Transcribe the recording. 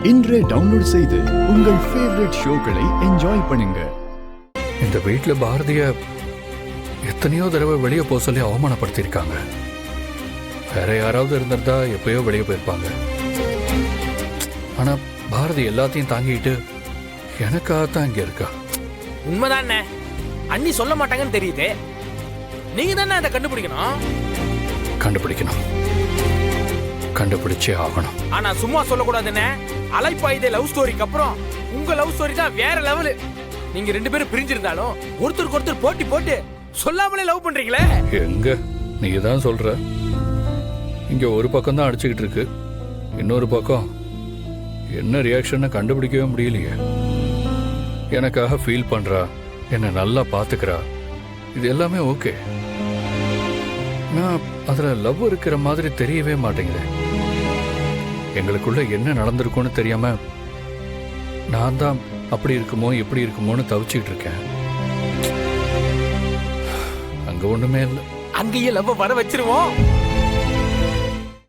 இன்றே டவுன்லோட் செய்து உங்கள் ஃபேவரட் ஷோக்களை என்ஜாய் பண்ணுங்க. இந்த வீட்டில் பாரதிய எத்தனையோ தடவை வெளியே போக சொல்லி அவமானப்படுத்தியிருக்காங்க. வேற யாராவது இருந்திருந்தா எப்பயோ வெளியே போயிருப்பாங்க. ஆனா பாரதி எல்லாத்தையும் தாங்கிட்டு எனக்காகத்தான் இங்க இருக்கா. உண்மைதான் அண்ணி சொல்ல மாட்டாங்கன்னு தெரியுது. நீங்க தானே அதை கண்டுபிடிச்சே ஆகணும். ஆனா சும்மா சொல்லக்கூடாதுன்னு அலைப்பாயுதே லவ் ஸ்டோரிக்கு அப்புறம் உங்க லவ் ஸ்டோரி தான் வேற லெவலு. நீங்க 2 பேரும் பிரிஞ்சிருந்தாலும் ஒருத்தருக்கு ஒருத்தர் போட்டி போட்டு சொல்லாமலே லவ் பண்றீங்களே. எங்க நீ தான் சொல்ற. இங்க ஒரு பக்கம் தான் அடிச்சுக்கிட்டு இருக்கு, இன்னொரு பக்கம் என்ன ரியாக்ஷன் கண்டுபிடிக்கவே முடியலையே. எனக்காக ஃபீல் பண்றா, என்னை நல்லா பாத்துக்கிறா, இது எல்லாமே ஓகே. நான் அதுல லவ் இருக்கிற மாதிரி தெரியவே மாட்டேங்குது. எங்களுக்குள்ள என்ன நடந்திருக்கும்னு தெரியாம நான் தான் அப்படி இருக்குமோ எப்படி இருக்குமோன்னு தவிச்சுக்கிட்டு இருக்கேன். அங்க ஒண்ணுமே இல்லை. அங்கேயே லவ் வர வச்சிருவோம்.